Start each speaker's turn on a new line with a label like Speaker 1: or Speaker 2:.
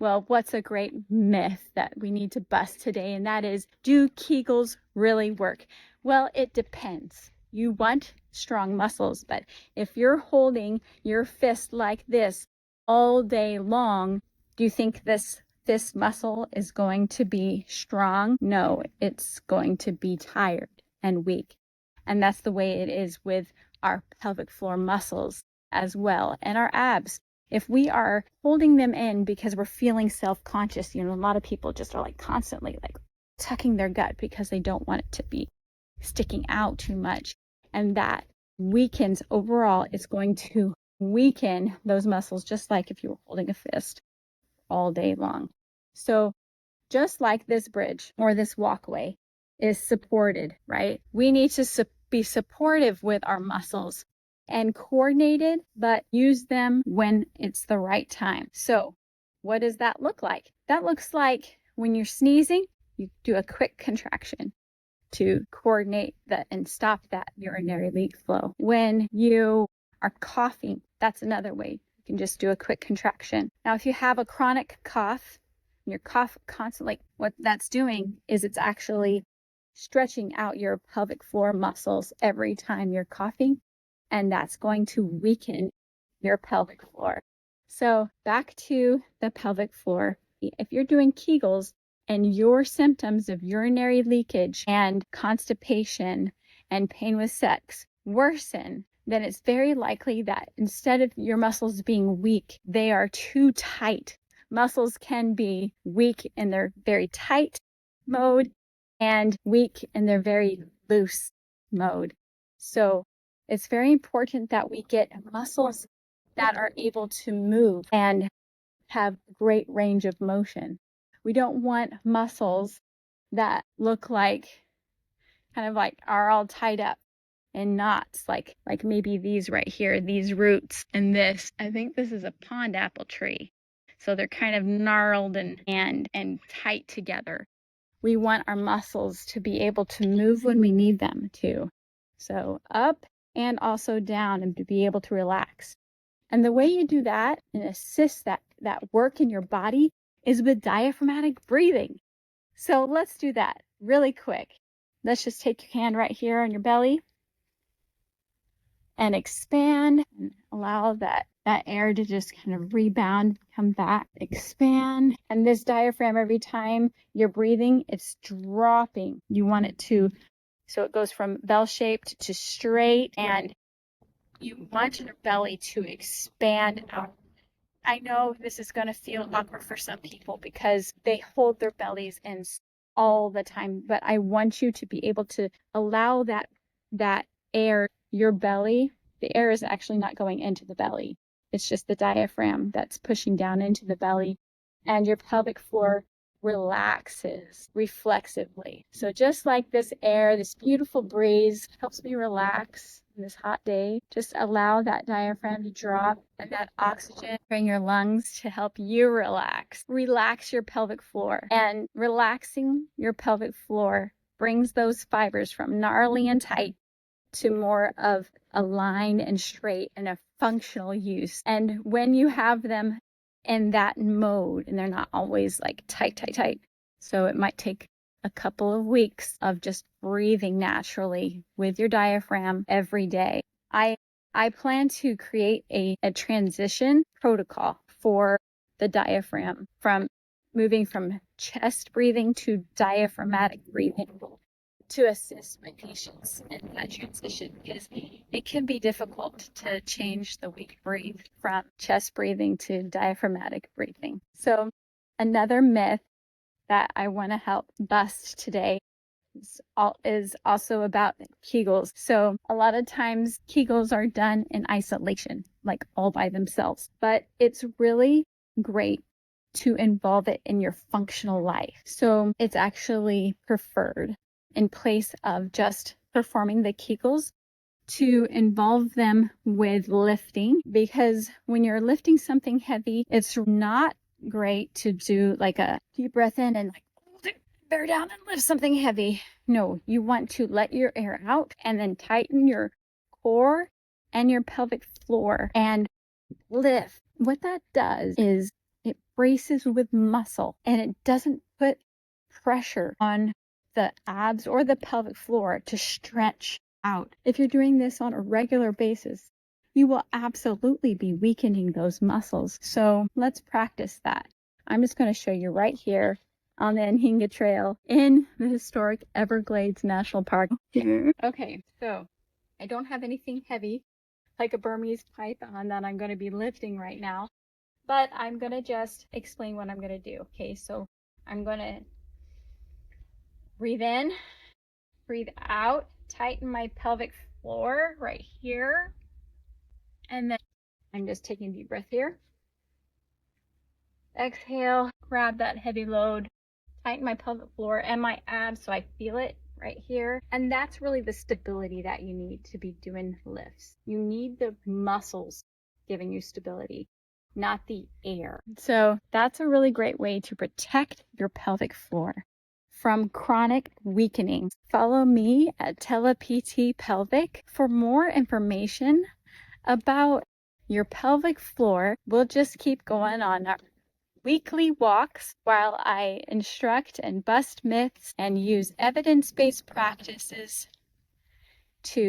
Speaker 1: Well, what's a great myth that we need to bust today? And that is, do Kegels really work? Well, it depends. You want strong muscles, but if you're holding your fist like this all day long, do you think this fist muscle is going to be strong? No, it's going to be tired and weak. And that's the way it is with our pelvic floor muscles as well, and our abs. If we are holding them in because we're feeling self-conscious, a lot of people just are like constantly like tucking their gut because they don't want it to be sticking out too much. And that weakens overall. It's going to weaken those muscles, just like if you were holding a fist all day long. So just like this bridge or this walkway is supported, right? We need to be supportive with our muscles and coordinated, but use them when it's the right time. So what does that look like? That looks like when you're sneezing, you do a quick contraction to coordinate that and stop that urinary leak flow. When you are coughing, that's another way. You can just do a quick contraction. Now, if you have a chronic cough, and your cough constantly, what that's doing is it's actually stretching out your pelvic floor muscles every time you're coughing, and that's going to weaken your pelvic floor. So back to the pelvic floor. If you're doing Kegels and your symptoms of urinary leakage and constipation and pain with sex worsen, then it's very likely that instead of your muscles being weak, they are too tight. Muscles can be weak in their very tight mode and weak in their very loose mode. So it's very important that we get muscles that are able to move and have great range of motion. We don't want muscles that look like kind of like are all tied up in knots, like maybe these right here, these roots and this. I think this is a pond apple tree. So they're kind of gnarled and tight together. We want our muscles to be able to move when we need them to. So up and also down, and to be able to relax. And the way you do that and assist that work in your body is with diaphragmatic breathing. So let's do that really quick. Let's just take your hand right here on your belly and expand and allow that air to just kind of rebound, come back, expand. And this diaphragm, every time you're breathing, it's dropping. You want it to, so it goes from bell-shaped to straight, and you want your belly to expand out. I know this is going to feel awkward for some people because they hold their bellies in all the time, but I want you to be able to allow that air, your belly, the air is actually not going into the belly. It's just the diaphragm that's pushing down into the belly, and your pelvic floor relaxes reflexively. So just like this air, this beautiful breeze helps me relax in this hot day, just allow that diaphragm to drop and that oxygen in your lungs to help you relax. Relax your pelvic floor, and relaxing your pelvic floor brings those fibers from gnarly and tight to more of a line and straight and a functional use. And when you have them in that mode, and they're not always like tight, so it might take a couple of weeks of just breathing naturally with your diaphragm every day. I plan to create a transition protocol for the diaphragm, from moving from chest breathing to diaphragmatic breathing, to assist my patients in that transition, because it can be difficult to change the way you breathe from chest breathing to diaphragmatic breathing. So another myth that I want to help bust today is also about Kegels. So a lot of times Kegels are done in isolation, like all by themselves, but it's really great to involve it in your functional life. So it's actually preferred, in place of just performing the Kegels, to involve them with lifting, because when you're lifting something heavy, it's not great to do like a deep breath in and like hold it, bear down and lift something heavy. No, you want to let your air out and then tighten your core and your pelvic floor and lift. What that does is It braces with muscle and it doesn't put pressure on the abs or the pelvic floor to stretch out. If you're doing this on a regular basis, you will absolutely be weakening those muscles. So let's practice that. I'm just going to show you right here on the Anhinga Trail in the historic Everglades National Park. Okay, so I don't have anything heavy like a Burmese python that I'm going to be lifting right now, but I'm going to just explain what I'm going to do. Okay, so I'm going to breathe in, breathe out, tighten my pelvic floor right here, and then I'm just taking a deep breath here. Exhale, grab that heavy load, tighten my pelvic floor and my abs so I feel it right here. And that's really the stability that you need to be doing lifts. You need the muscles giving you stability, not the air. So that's a really great way to protect your pelvic floor from chronic weakening. Follow me at Tele-PT Pelvic for more information about your pelvic floor. We'll just keep going on our weekly walks while I instruct and bust myths and use evidence-based practices to